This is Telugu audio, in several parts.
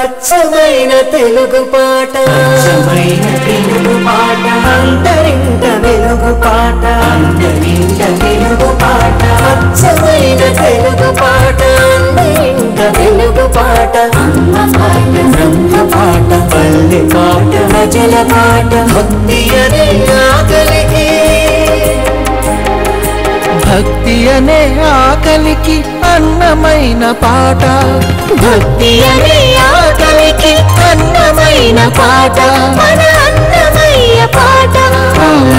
అచ్చమైన తెలుగు పాట అచ్చమైన తెలుగు పాట అంతరింట వెలుగు పాట అంతరింట వెలుగు పాట అచ్చమైన తెలుగు పాట అంతరింట వెలుగు పాట అమ్మ పాట బ్రహ్మ పాట పల్లె పాట ప్రజల పాట భక్తి అనే ఆకలికి భక్తి అనే ఆకలికి అన్నమైన పాట భక్తి అనే ఆకలికి అన్నమైన పాట మన అన్నమయ్య పాట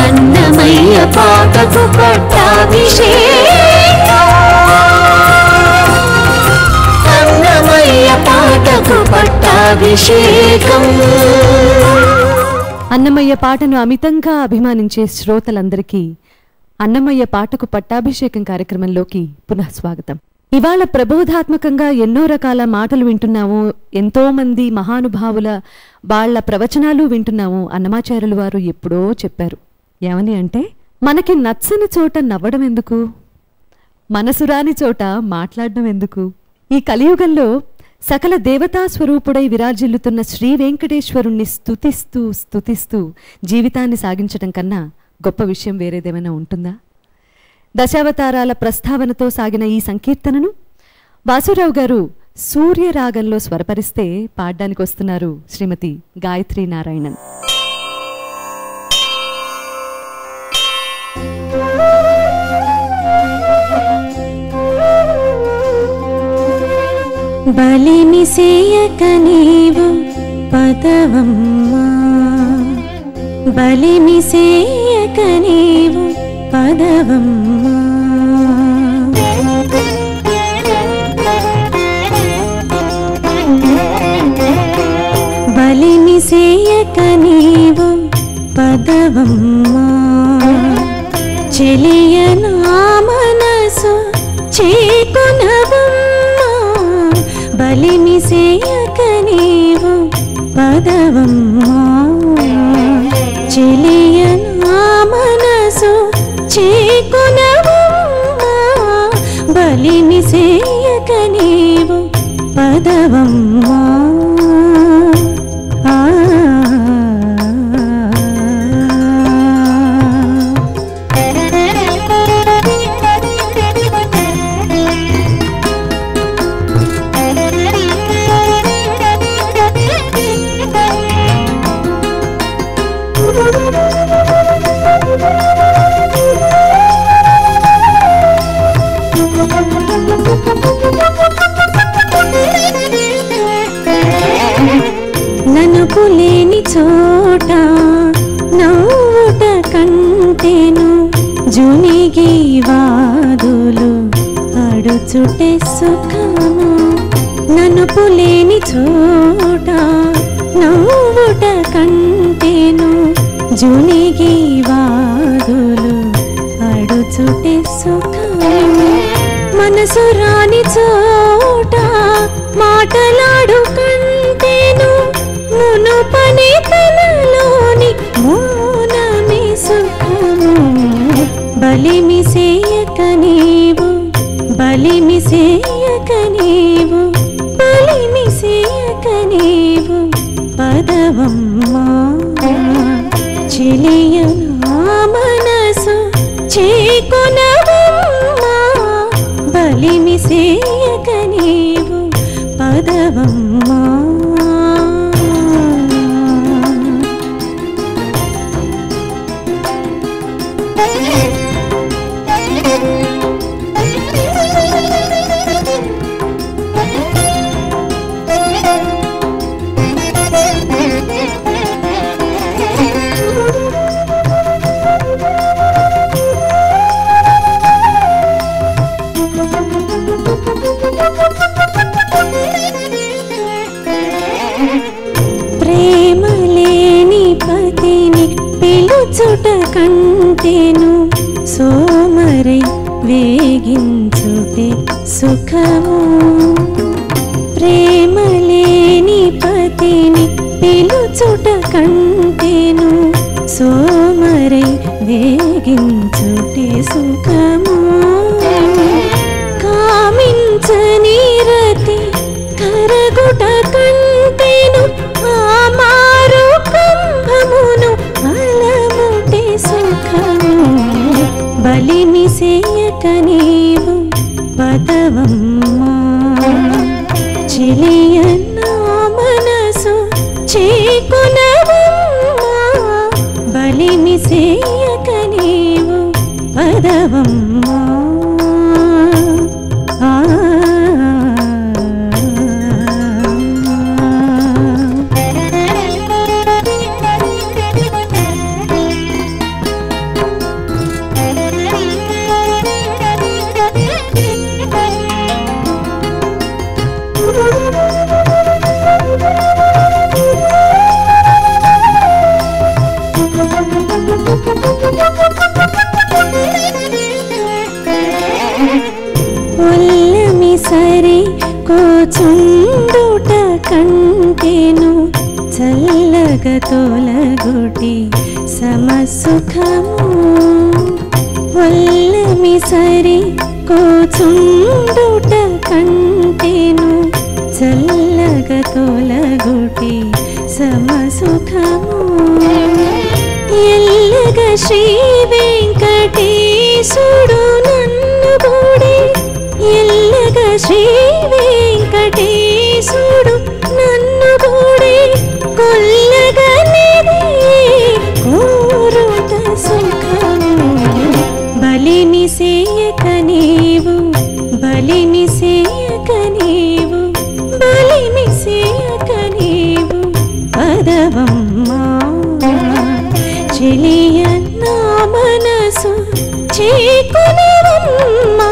అన్నమయ్య పాటకు పట్టాభిషేకం అన్నమయ్య పాటకు పట్టాభిషేకం. అన్నమయ్య పాటను అమితంగా అభిమానించే శ్రోతలందరికీ అన్నమయ్య పాటకు పట్టాభిషేకం కార్యక్రమంలోకి పునః స్వాగతం. ఇవాళ ప్రబోధాత్మకంగా ఎన్నో రకాల మాటలు వింటున్నాము, ఎంతో మంది మహానుభావుల వాళ్ల ప్రవచనాలు వింటున్నాము. అన్నమాచార్యులు వారు ఎప్పుడో చెప్పారు, ఏమని అంటే, మనకి నచ్చని చోట నవ్వడం ఎందుకు, మనసురాని చోట మాట్లాడడం ఎందుకు. ఈ కలియుగంలో సకల దేవతా స్వరూపుడై విరాజిల్లుతున్న శ్రీ వెంకటేశ్వరుణ్ణి స్తుతిస్తూ స్తుతిస్తూ జీవితాన్ని సాగించడం కన్నా గొప్ప విషయం వేరేదేమైనా ఉంటుందా? దశావతారాల ప్రస్తావనతో సాగిన ఈ సంకీర్తనను వాసురావు గారు సూర్యరాగంలో స్వరపరిస్తే పాడడానికి వస్తున్నారు శ్రీమతి గాయత్రి నారాయణన్. బలిని సేయక నీవు పదవమ్మా, బలిని సేయక నీవు పదవమ్మా, బలిని సేయక నీవు పదవమ్మా, చెలియ నా మనసు చేకొనవమ్మా, బలిని సేయక నీవు పదవమ్మా, చెలియ నా మనసు చేకొనవమ్మా, బలిని సేయక నీవు పదవమ్మా. ననుపు లేని చోట నవ్వుట కంటేను జునిగి వాదులు అడుచుటే సుఖము, ననుపు లేని చోట నవ్వుట కంటేను జునిగి వాదులు అడుచుటే సుఖము, మనసు రాని చోట మాటలాడు కంటేను మునుపని తనలోని మౌనమే సుఖము, బలిమి సేయక నీవు బలిమి సేయక నీవు బలిమి సేయక నీవు పదవమ్మా, చెలియ నా మనసు చేకొనవమ్మా, బలిమి సేయక నీవు పదవమ్మా. ప్రేమ లేని పతిని పిలుచుట కంటేను సోమరై వేగించుటే సుఖము, ప్రేమ లేని పతిని పిలుచుట కంటేను సోమరై వేగించుటే సుఖము, కామించని రతి కరగుట కంటే బలిని సేయక నీవు పదవమ్మా చెలియ నా మనసు చేకొనవమ్మా బలిని సేయక నీవు పదవమ్మా ఒల్లమి సరి కూచుండుట కంటేను చల్లగ తొలగుటి సమసుఖము ఒల్లమి సరి కూచుండుట కంటేను చల్లగ తొలగుటి సమసుఖము ఎల్లగ శ్రీ వెంకటేశుడు నన్ను గూడి ఎల్లగ శ్రీ వెంకటేశుడు నన్ను గూడి కొల్లగనిది కోరుట సుఖము బలిని సేయక నీవు బలిని సేయక నీవు బలిని సేయక నీవు పదవమ్మా చెలియ నా మనసు చేకొనవమ్మా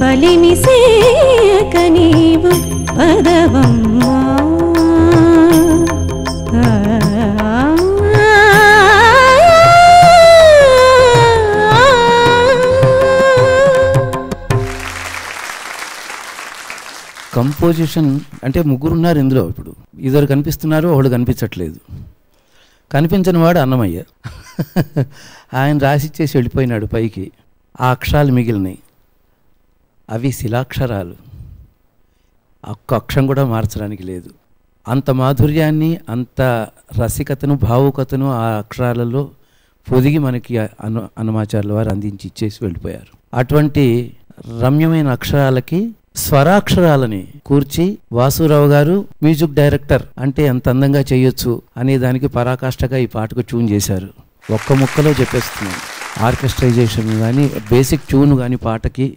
బలిని సేయక నీవు పదవమ్మా కంపోజిషన్ అంటే ముగ్గురు ఉన్నారు ఇందులో. ఇప్పుడు ఇద్దరు కనిపిస్తున్నారు, ఒకడు కనిపించట్లేదు. కనిపించని వాడు అన్నమయ్య. ఆయన రాసిచ్చేసి వెళ్ళిపోయినాడు పైకి. ఆ అక్షరాలు మిగిలినాయి, అవి శిలాక్షరాలు. ఒక్క అక్షరం కూడా మార్చడానికి లేదు. అంత మాధుర్యాన్ని, అంత రసికతను, భావుకతను ఆ అక్షరాలలో పొదిగి మనకి అన్నమాచార్యుల వారు అందించి ఇచ్చేసి వెళ్ళిపోయారు. అటువంటి రమ్యమైన అక్షరాలకి స్వరాక్షరాలని కూర్చి వాసురావు గారు మ్యూజిక్ డైరెక్టర్ అంటే ఎంత అందంగా చేయొచ్చు అనే దానికి పరాకాష్ఠగా ఈ పాటకు ట్యూన్ చేశారు. ఒక్క ముక్కలో చెప్పేస్తున్నాను. ఆర్కెస్ట్రైజేషన్ కానీ బేసిక్ ట్యూన్ కానీ పాటకి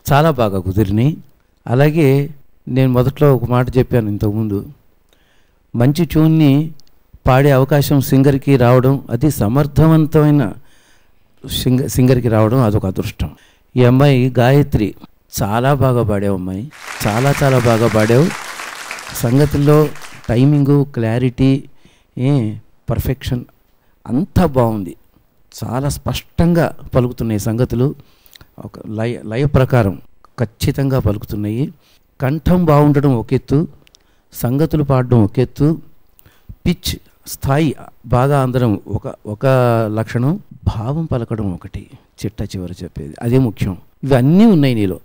చాలా బాగా కుదిరినాయి. అలాగే నేను మొదట్లో ఒక మాట చెప్పాను ఇంతకుముందు, మంచి ట్యూన్ని పాడే అవకాశం సింగర్కి రావడం, అది సమర్థవంతమైన సింగర్కి రావడం అదొక అదృష్టం. ఈ అమ్మాయి గాయత్రి చాలా బాగా పాడావు అమ్మాయి, చాలా చాలా బాగా పాడావు. సంగతుల్లో టైమింగు, క్లారిటీ, పర్ఫెక్షన్ అంతా బాగుంది. చాలా స్పష్టంగా పలుకుతున్నాయి సంగతులు, ఒక లయ ప్రకారం ఖచ్చితంగా పలుకుతున్నాయి. కంఠం బాగుండడం ఒక ఎత్తు, సంగతులు పాడడం ఒక ఎత్తు, పిచ్ స్థాయి బాగా అందడం ఒక లక్షణం, భావం పలకడం ఒకటి చిట్ట చివరి చెప్పేది, అదే ముఖ్యం. ఇవన్నీ ఉన్నాయి నీలో.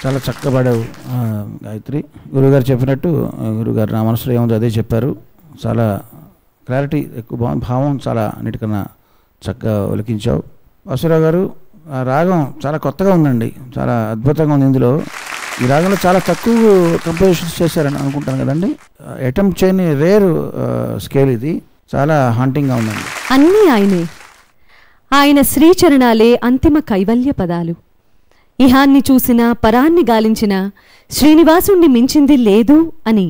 చాలా చక్కగా పాడావు గాయత్రి. గురువుగారు చెప్పినట్టు, గురువుగారు నా మనసులో ఏముందో అదే చెప్పారు. చాలా క్లారిటీ ఎక్కువ బాగుంది, భావం చాలా అన్నిటికన్నా చక్కగా ఒలికించావు. వాసురావు గారు ఆ రాగం చాలా కొత్తగా ఉందండి, చాలా అద్భుతంగా ఉంది. ఇందులో ఈ రాగంలో చాలా తక్కువ కంపోజిషన్స్ చేశారని అనుకుంటాను కదండి. అటెంప్ట్ చేయని రేర్ స్కేల్ ఇది, చాలా హాంటింగ్గా ఉందండి. అన్నీ ఆయనే, ఆయన శ్రీచరణాలే అంతిమ కైవల్య పదాలు. ఇహాన్ని చూసినా పరాన్ని గాలించినా శ్రీనివాసుణ్ణి మించింది లేదు అని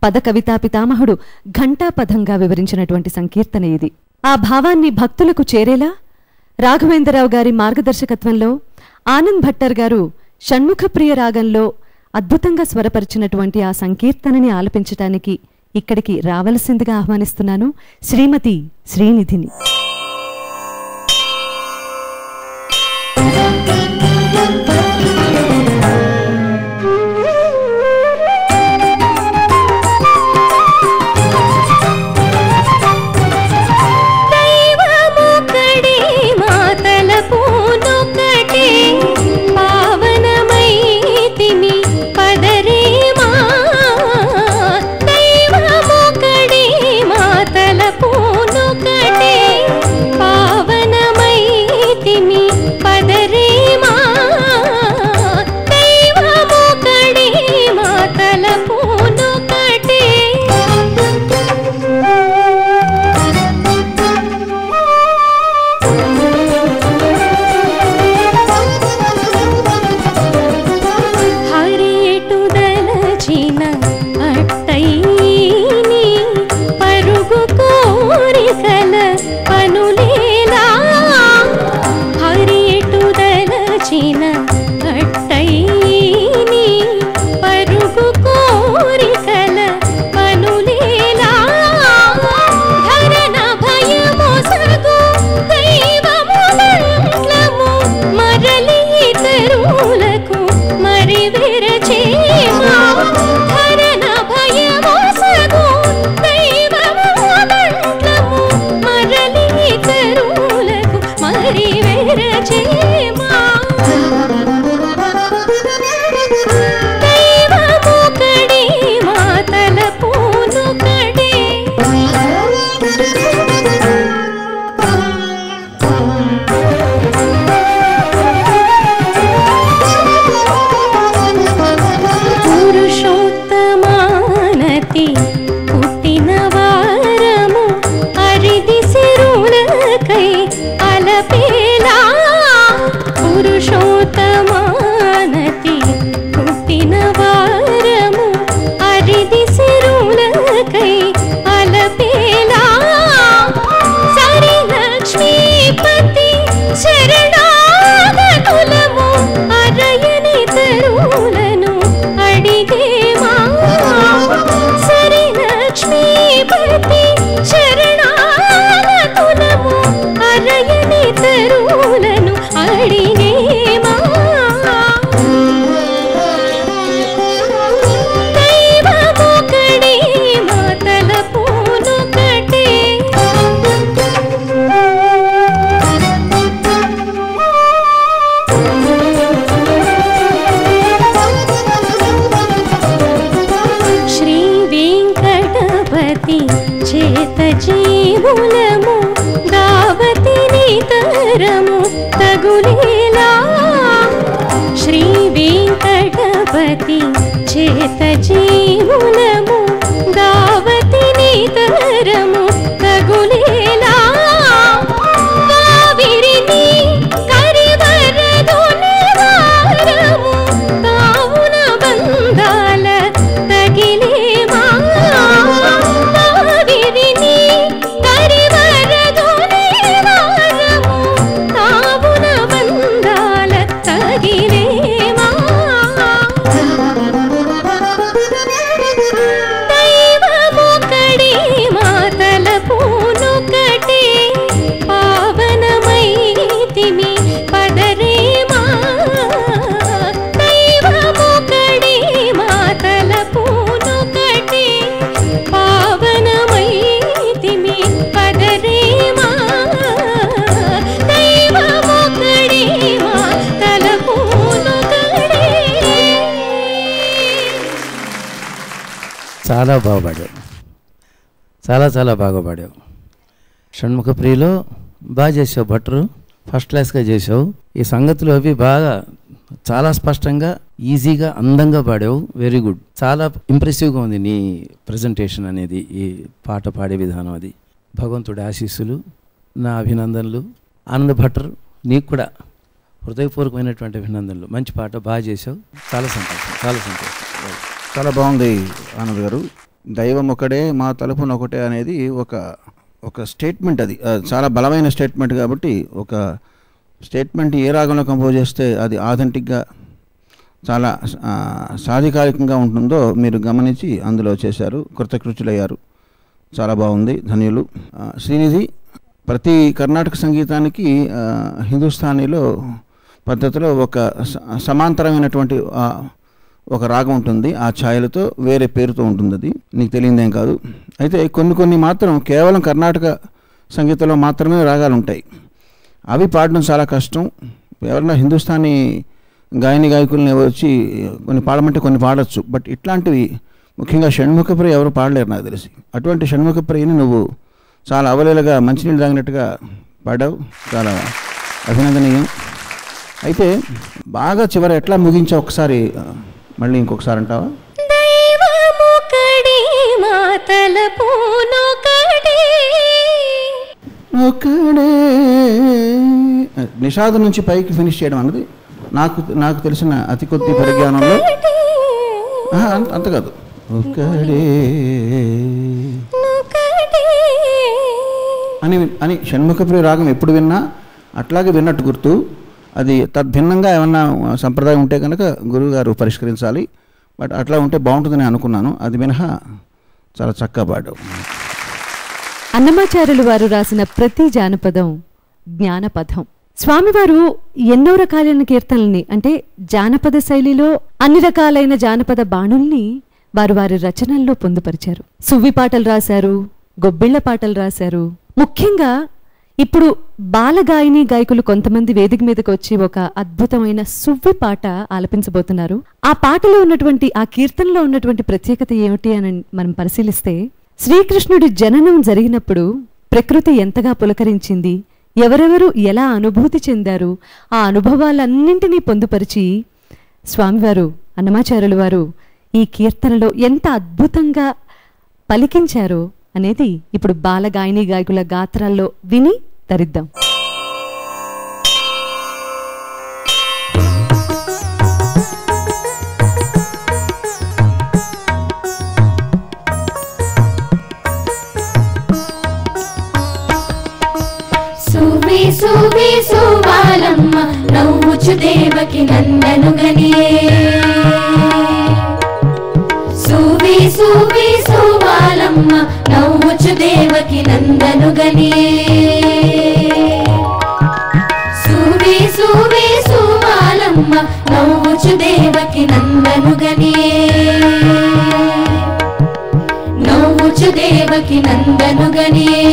పద కవితా పితామహుడు ఘంటాపథంగా వివరించినటువంటి సంకీర్తన ఇది. ఆ భావాన్ని భక్తులకు చేరేలా రాఘవేంద్రరావు గారి మార్గదర్శకత్వంలో ఆనంద్ భట్టర్ గారు షణ్ముఖప్రియ రాగంలో అద్భుతంగా స్వరపరిచినటువంటి ఆ సంకీర్తనని ఆలపించటానికి ఇక్కడికి రావలసిందిగా ఆహ్వానిస్తున్నాను శ్రీమతి శ్రీనిధిని. దైవమొకడే మాతల పూనొకటే జీవులము దావతిని తరము తగులేలా శ్రీ వెంకటపతి చేత జీవులము దావతిని తరము తగులేలా కావిరిని కరివరదుని వారము తావున బంధాల తగిలేమా కావిరిని కరివరదుని వారము తావున బంధాల తగిలేమా దైవమొకడే మాతల పూనొకటే పావనమైతిమి పదరేమా దైవమొకడే మాతల పూనొకటే పావనమైతిమి పదరేమా దైవమొకడే మాతల పూనొకటే. చాలా బాగా పాడావు, చాలా బాగా పాడావు. షణ్ముఖ ప్రియులో బాగా చేసావు, భట్రు ఫస్ట్ క్లాస్గా చేసావు. ఈ సంగతులు అవి బాగా చాలా స్పష్టంగా ఈజీగా అందంగా పాడావు. వెరీ గుడ్, చాలా ఇంప్రెసివ్గా ఉంది నీ ప్రజెంటేషన్ అనేది, ఈ పాట పాడే విధానం. అది భగవంతుడి ఆశీస్సులు, నా అభినందనలు. ఆనంద్ భట్టర్ నీకు కూడా హృదయపూర్వకమైనటువంటి అభినందనలు. మంచి పాట బాగా చేసావు, చాలా సంతోషం. చాలా బాగుంది ఆనంద్ గారు. దైవం ఒకడే మా తలుపున ఒకటే అనేది ఒక స్టేట్మెంట్. అది చాలా బలమైన స్టేట్మెంట్. కాబట్టి ఒక స్టేట్మెంట్ ఏ రాగంలో కంపోజ్ చేస్తే అది ఆథెంటిక్గా చాలా సాధికారికంగా ఉంటుందో మీరు గమనించి అందులో చేశారు. కృతకృత్యులయ్యారు. చాలా బాగుంది, ధన్యులు. శ్రీనిధి, ప్రతి కర్ణాటక సంగీతానికి హిందుస్థానీలో పద్ధతిలో ఒక సమాంతరమైనటువంటి ఒక రాగం ఉంటుంది. ఆ ఛాయలతో వేరే పేరుతో ఉంటుంది. అది నీకు తెలియదేం కాదు. అయితే కొన్ని మాత్రం కేవలం కర్ణాటక సంగీతంలో మాత్రమే రాగాలు ఉంటాయి. అవి పాడడం చాలా కష్టం. ఎవరైనా హిందుస్థానీ గాయకుల్ని వచ్చి కొన్ని పాడమంటే కొన్ని పాడచ్చు. బట్ ఇట్లాంటివి ముఖ్యంగా షణ్ముఖప్రియ ఎవరు పాడలేరు నాకు తెలిసి. అటువంటి షణ్ముఖప్రియని నువ్వు చాలా అవలీలగా మంచినీళ్ళు తాగినట్టుగా పాడావు. చాలా అభినందనీయం. అయితే బాగా చివర ఎట్లా ముగించావు ఒకసారి మళ్ళీ ఇంకొకసారి అంటావా? దైవమొకడే మాతల పూనొకటే. ఒకడే నిషాదం నుంచి పైకి ఫినిష్ చేయడం అన్నది నాకు తెలిసిన అతి కొద్ది పరిజ్ఞానంలో అంత కాదు. ఒకడే అని షణ్ముఖప్రియ రాగం ఎప్పుడు విన్నా అట్లాగే విన్నట్టు గుర్తు. అది తద్భిన్నంగా ఏమన్నా సంప్రదాయం ఉంటే కనుక గురువుగారు పరిష్కరించాలి. బట్ అట్లా ఉంటే బాగుంటుందని అనుకున్నాను. అది మినహా చాలా చక్కగా పాడావు. అన్నమాచార్యులు వారు రాసిన ప్రతి జానపదం జ్ఞానపదం. స్వామివారు ఎన్నో రకాలైన కీర్తనల్ని, అంటే జానపద శైలిలో అన్ని రకాలైన జానపద బాణుల్ని వారి రచనల్లో పొందుపరిచారు. సువ్వి పాటలు రాశారు, గొబ్బిళ్ల పాటలు రాశారు. ముఖ్యంగా ఇప్పుడు గాయకులు కొంతమంది వేదిక మీదకి వచ్చి ఒక అద్భుతమైన సువ్వి పాట ఆలపించబోతున్నారు. ఆ పాటలో ఉన్నటువంటి, ఆ కీర్తనలో ఉన్నటువంటి ప్రత్యేకత ఏమిటి అని మనం పరిశీలిస్తే, శ్రీకృష్ణుడి జననం జరిగినప్పుడు ప్రకృతి ఎంతగా పులకరించింది, ఎవరెవరు ఎలా అనుభూతి చెందారు, ఆ అనుభవాలన్నింటినీ పొందుపరిచి స్వామివారు అన్నమాచార్యులు వారు ఈ కీర్తనలో ఎంత అద్భుతంగా పలికించారో అనేది ఇప్పుడు గాయకుల గాత్రాల్లో విని తరిద్దాం. సువి సువాలమ్మ నవ్వుచు దేవకి నందను గనియే. సువి సువాలమ్మ నవ్వుచు దేవకి నందను గనియే. సువి సువాలమ్మ నవ్వుచు దేవకి నందను గనియే. నవ్వుచు దేవకి నందను గనియే.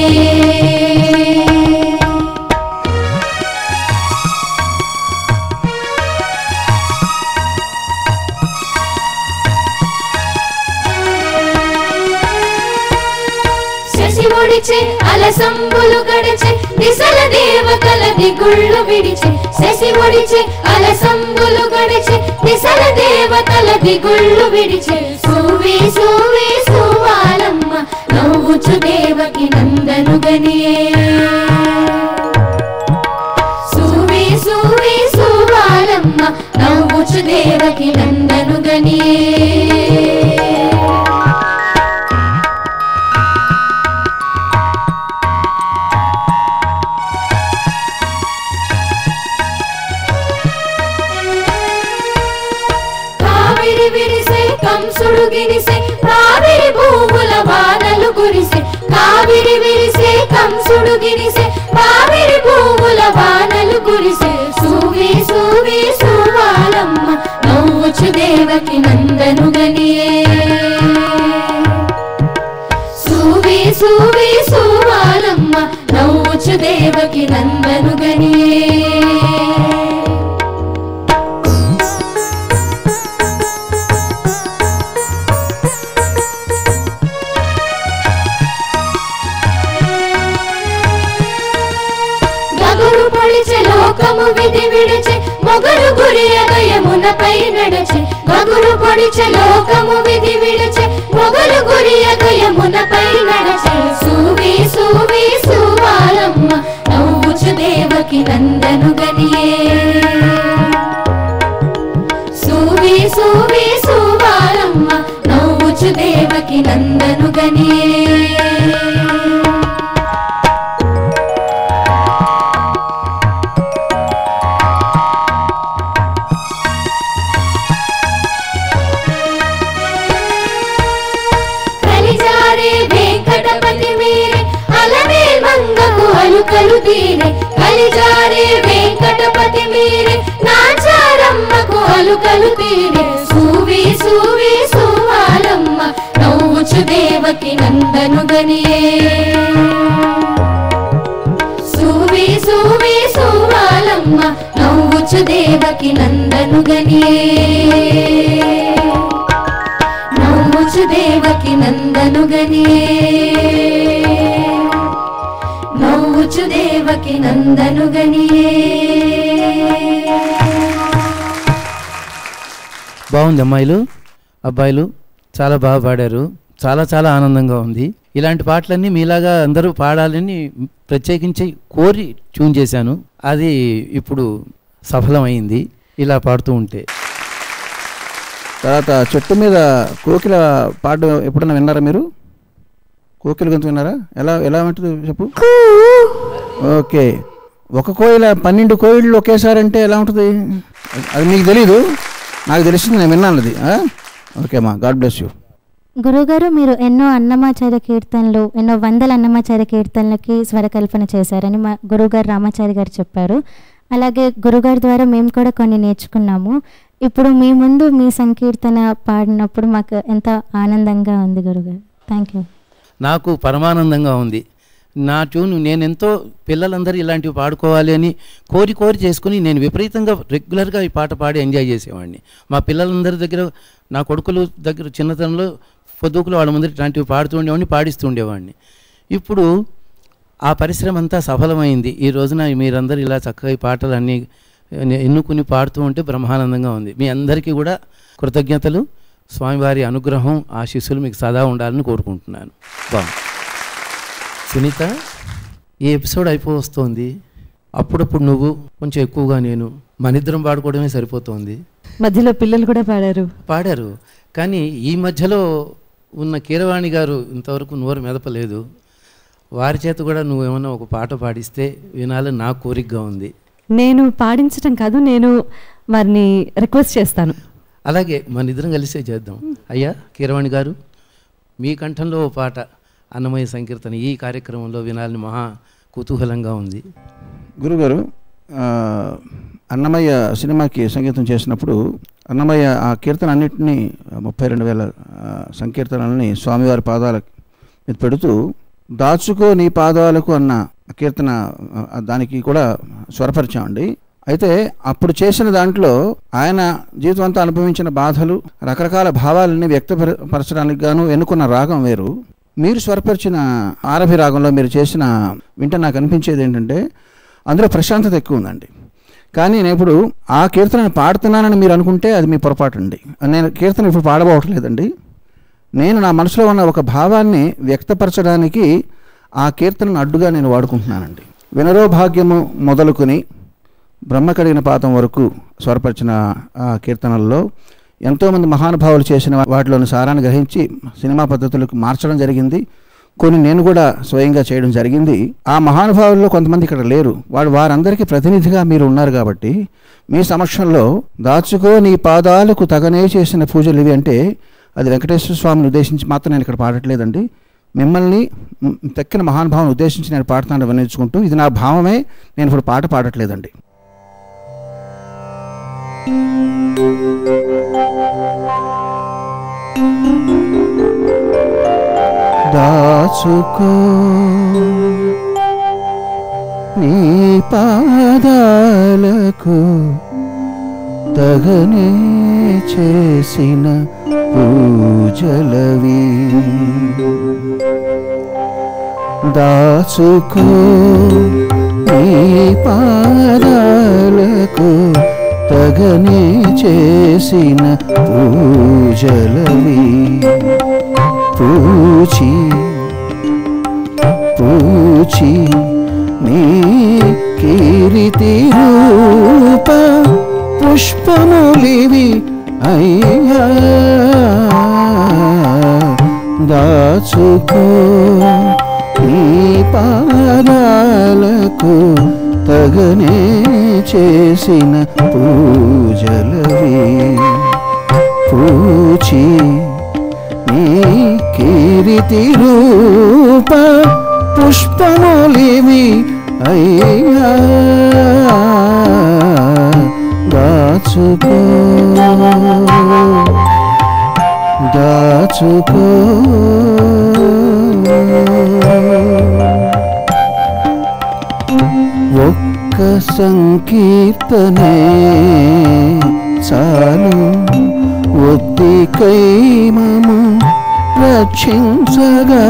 శశివుడు ముడిచే అలసంబులు గడిచే దిశల దేవతల దిగుళ్ళు విడిచే శశి ముడిచే అలసంబులు గడిచే దిశల దేవతల దిగుళ్ళు విడిచే సూవి సూవి సువాలమ్మ నవ్వుచు దేవకి నందనుగనియే సూవి సూవి సువాలమ్మ నవ్వుచు దేవకి నందనుగనియే కంసుడు గిరిసే కావిరి భూముల వానలు కురిసే కావిరి విరిసే కంసుడు గిరిసే కావిరి భూముల వానలు కురిసే సూవి సూవి సువాలమ్మ నవ్వుచు దేవకి నందనుగనియే సూవి సూవి సువాలమ్మ నవ్వుచు దేవకి నందనుగనియే లోకము విధి విడిచి మొగలు గురి అగయమునపై నడచి గగురు పొడిచి లోకము విధి విడిచి మొగలు గురి అగయమునపై నడచి సూవి సూవి సువాలమ్మ నవ్వుచు దేవకి నందనుగనియే సూవి సూవి సువాలమ్మ నవ్వుచు దేవకి నందనుగనియే అలుకలు తీరే కలిజారే వెంకటపతి మీరే నాచారమ్మకు అలుకలు తీరే సూవి సూవి సువాలమ్మ నవ్వుచు దేవకి నందనుగనియే సూవి సూవి సువాలమ్మ నవ్వుచు దేవకి నందనుగనియే నవ్వుచు దేవకి నందనుగనియే నవ్వుచు దేవకి నందనుగనియే బాగుంది అమ్మాయిలు అబ్బాయిలు చాలా బాగా పాడారు చాలా చాలా ఆనందంగా ఉంది ఇలాంటి పాటలన్నీ మీలాగా అందరూ పాడాలని ప్రత్యేకించి కోరి ట్యూన్ చేశాను అది ఇప్పుడు సఫలమైంది ఇలా పాడుతూ ఉంటే తర్వాత చెట్టు మీద కోకిల పాట ఎప్పుడైనా విన్నారా మీరు కోకిల గొంతు విన్నారా ఎలా ఎలా ఉంటుంది చెప్పు ఓకే ఒక కోయిల 12 కోయిళ్ళు ఒకేసారి అంటే ఎలా ఉంటుంది అది మీకు తెలీదు నాకు తెలిసింది నేను విన్నాను అది ఓకే అమ్మా గాడ్ బ్లెస్ యూ గురుగారు మీరు ఎన్నో అన్నమాచార్య కీర్తనలు ఎన్నో వందల అన్నమాచార్య కీర్తనలకి స్వరకల్పన చేశారని మా గురుగారు రామాచారి గారు చెప్పారు అలాగే గురుగారి ద్వారా మేము కూడా కొన్ని నేర్చుకున్నాము ఇప్పుడు మీ ముందు మీ సంకీర్తన పాడినప్పుడు మాకు ఎంతో ఆనందంగా ఉంది గురుగారు థ్యాంక్ యూ నాకు పరమానందంగా ఉంది నా ట్యూన్ నేనెంతో పిల్లలందరూ ఇలాంటివి పాడుకోవాలి అని కోరి కోరి చేసుకుని నేను విపరీతంగా రెగ్యులర్గా ఈ పాట పాడి ఎంజాయ్ చేసేవాడిని మా పిల్లలందరి దగ్గర నా కొడుకులు దగ్గర చిన్నతనంలో పొద్దుకులు వాళ్ళ ముందర ఇలాంటివి పాడుతూ ఉండేవాడిని పాడిస్తూ ఉండేవాడిని ఇప్పుడు ఆ పరిశ్రమ అంతా సఫలమైంది ఈ రోజున మీరందరూ ఇలా చక్కగా ఈ పాటలన్నీ ఎన్నుకుని పాడుతూ ఉంటే బ్రహ్మానందంగా ఉంది మీ అందరికీ కూడా కృతజ్ఞతలు స్వామివారి అనుగ్రహం ఆశీస్సులు మీకు సదా ఉండాలని కోరుకుంటున్నాను బాగుంది సునీత ఈ ఎపిసోడ్ అయిపోవస్తోంది అప్పుడప్పుడు నువ్వు కొంచెం ఎక్కువగా నేను మనిద్దరం పాడుకోవడమే సరిపోతుంది మధ్యలో పిల్లలు కూడా పాడారు కానీ ఈ మధ్యలో ఉన్న కీరవాణి గారు ఇంతవరకు నోరు మెదపలేదు వారి చేత కూడా నువ్వేమన్నా ఒక పాట పాడిస్తే వినాలని నా కోరికగా ఉంది నేను పాడించడం కాదు నేను వారిని రిక్వెస్ట్ చేస్తాను అలాగే మన ఇద్దరం కలిసే చేద్దాం అయ్యా కీరవాణి గారు మీ కంఠంలో ఓ పాట అన్నమయ్య సంకీర్తన ఈ కార్యక్రమంలో వినాలని మహా కుతూహలంగా ఉంది గురుగారు అన్నమయ్య సినిమాకి సంగీతం చేసినప్పుడు అన్నమయ్య ఆ కీర్తన అన్నింటినీ 32,000 సంకీర్తనల్ని స్వామివారి పాదాల మీద పెడుతూ దాచుకో నీ పాదాలకు అన్న కీర్తన దానికి కూడా స్వరపరిచామండి అయితే అప్పుడు చేసిన దాంట్లో ఆయన జీవితం అంతా అనుభవించిన బాధలు రకరకాల భావాలని వ్యక్తపరచడానికి గాను ఎన్నుకున్న రాగం వేరు మీరు స్వరపరిచిన ఆరభి రాగంలో మీరు చేసిన వింటే నాకు అనిపించేది ఏంటంటే అందులో ప్రశాంతత ఎక్కువ ఉందండి. కానీ నేను ఇప్పుడు ఆ కీర్తనను పాడుతున్నానని మీరు అనుకుంటే అది మీ పొరపాటు అండి. నేను కీర్తన ఇప్పుడు పాడబోవట్లేదండి. నేను నా మనసులో ఉన్న ఒక భావాన్ని వ్యక్తపరచడానికి ఆ కీర్తనను అడ్డుగా నేను వాడుకుంటున్నానండి. వినరో భాగ్యము మొదలుకొని బ్రహ్మ కడిగిన పాదం వరకు స్వరపరిచిన ఆ కీర్తనల్లో ఎంతోమంది మహానుభావులు చేసిన వాటిలోని సారాన్ని గ్రహించి సినిమా పద్ధతులకు మార్చడం జరిగింది. కొన్ని నేను కూడా స్వయంగా చేయడం జరిగింది. ఆ మహానుభావుల్లో కొంతమంది ఇక్కడ లేరు. వారందరికీ ప్రతినిధిగా మీరు ఉన్నారు కాబట్టి మీ సమక్షంలో దాచుకో నీ పాదాలకు తగనే చేసిన పూజలు ఇవి అంటే అది వెంకటేశ్వర స్వామిని ఉద్దేశించి మాత్రం నేను ఇక్కడ పాడట్లేదండి. మిమ్మల్ని తక్కిన మహానుభావుని ఉద్దేశించి నేను పాడుతాను వర్ణించుకుంటూ ఇది నా భావమే. నేను ఇప్పుడు పాట పాడట్లేదండి. దాచుకో నీ పాదాలకు తగనే చేసిన పూజలవి దాచుకో నీ పాదాలకు తగనే చేసిన పూజలవి పూచి పూచి నీ కీర్తి రూప పుష్పములివి అయ్యా దాచుకో నీ పాదాలకు తగనే చేసిన పూజలవి పూచి నీ కీర్తి రూప పుష్పములివి అయ్యా దాచుకో దాచుకో ఒక్క సంకీర్తనే చాలు ఒత్తికై మము రక్షించగా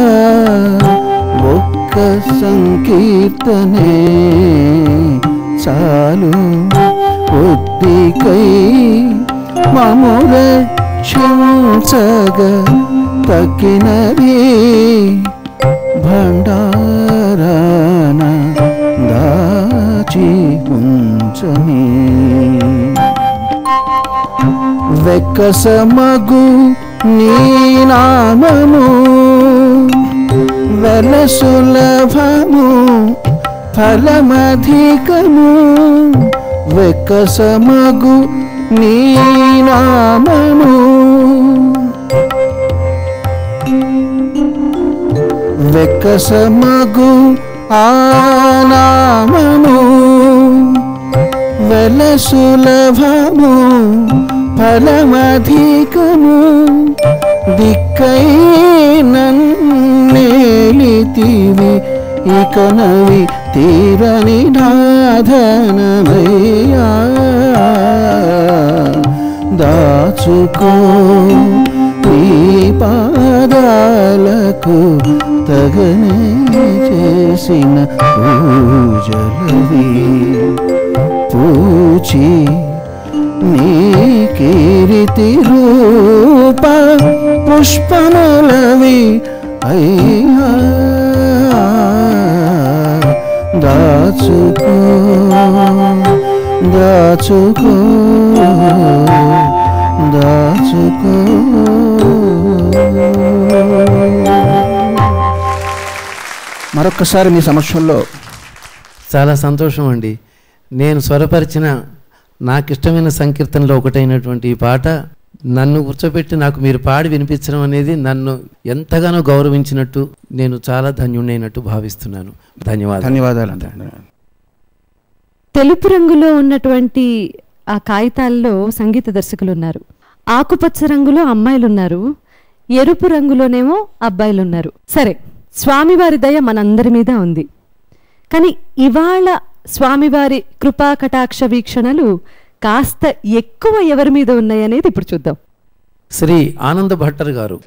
ఒక్క సంకీర్తనే చాలు ఒత్తికై మము రక్షించగా తక్కినది భండారాన దాచి ఉంచని వెక్కసమగు నీ నామము వెల సులభము ఫలమధికము వెక్కసమగు నీ నామము వెక్కసమగు ఆ నామము వెల సులభము ఫలమధికము దిక్కై నన్నేలితివి ఇకనవి తీరని నాధనమయ్యా దాచుకో నీ పాదాలకు తగనే చేసిన పూజలవి పూచి నీ కీర్తి రూప పుష్పములవి అయ్యా దాచుకో దాచుకో దాచుకో. మరొక్కసారి మీ సమక్షంలో చాలా సంతోషం అండి. నేను స్వరపరిచిన నాకు ఇష్టమైన సంకీర్తనలో ఒకటైనటువంటి ఈ పాట నన్ను కూర్చోబెట్టి నాకు మీరు పాడి వినిపించడం అనేది నన్ను ఎంతగానో గౌరవించినట్టు, నేను చాలా ధన్యుడైనట్టు భావిస్తున్నాను. ధన్యవాదాలు. తెలుపు రంగులో ఉన్నటువంటి ఆ కాగితాల్లో సంగీత దర్శకులు ఉన్నారు, ఆకుపచ్చ రంగులో అమ్మాయిలు ఉన్నారు, ఎరుపు రంగులోనేమో అబ్బాయిలు ఉన్నారు. సరే, స్వామివారి దయ మనందరి మీద ఉంది. కానీ ఇవాళ స్వామివారి కృపా కటాక్ష వీక్షణలు కాస్త ఎక్కువ ఎవరి మీద ఉన్నాయనేది ఇప్పుడు చూద్దాం. శ్రీ ఆనంద భట్టర్ గారు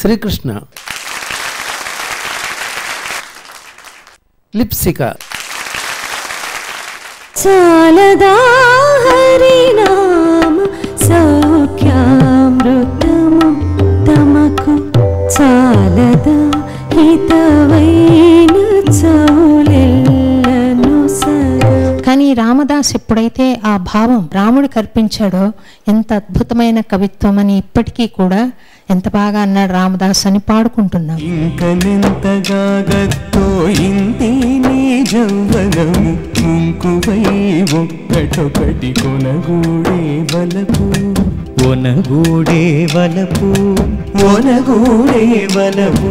శ్రీకృష్ణ, లిప్సిక, చాలదా హరినామ సౌఖ్యామృతము తమకు, చాలదా హితవైన చౌలెల్లను సదా. కానీ రామదాస్ ఎప్పుడైతే ఆ భావం రాముడికి అర్పించాడో ఎంత అద్భుతమైన కవిత్వం అని ఇప్పటికీ కూడా ఎంత బాగా అన్నాడు రామదాస్ అని పాడుకుంటున్నాం. ఇంకనెంతగా గత్తో ఇంతి నీ జౌవనము ముంకువై ఒక్కటొకటి కొనగూడే వలపు, ఒనగూడే వలపు, ఒనగూడే వలపు.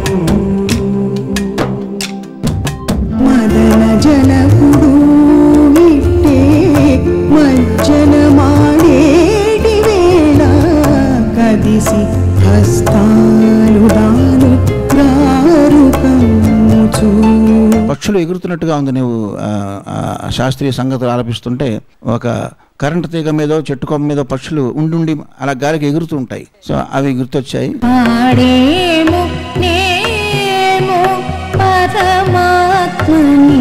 మదన జనపుడు విట్టే మజ్జన మాడేటి వేళ కదిసి హస్తాలు దాని గారు కమ్ముచు. పక్షులు ఎగురుతున్నట్టుగా ఉంది. నువ్వు శాస్త్రీయ సంగతులు ఆలపిస్తుంటే ఒక కరెంటు తీగ మీదో చెట్టు కొమ్మ మీదో పక్షులు ఉండి అలా గాలికి ఎగురుతూ ఉంటాయి. సో అవి గుర్తొచ్చాయి. పాడేము నేము పరమాత్మని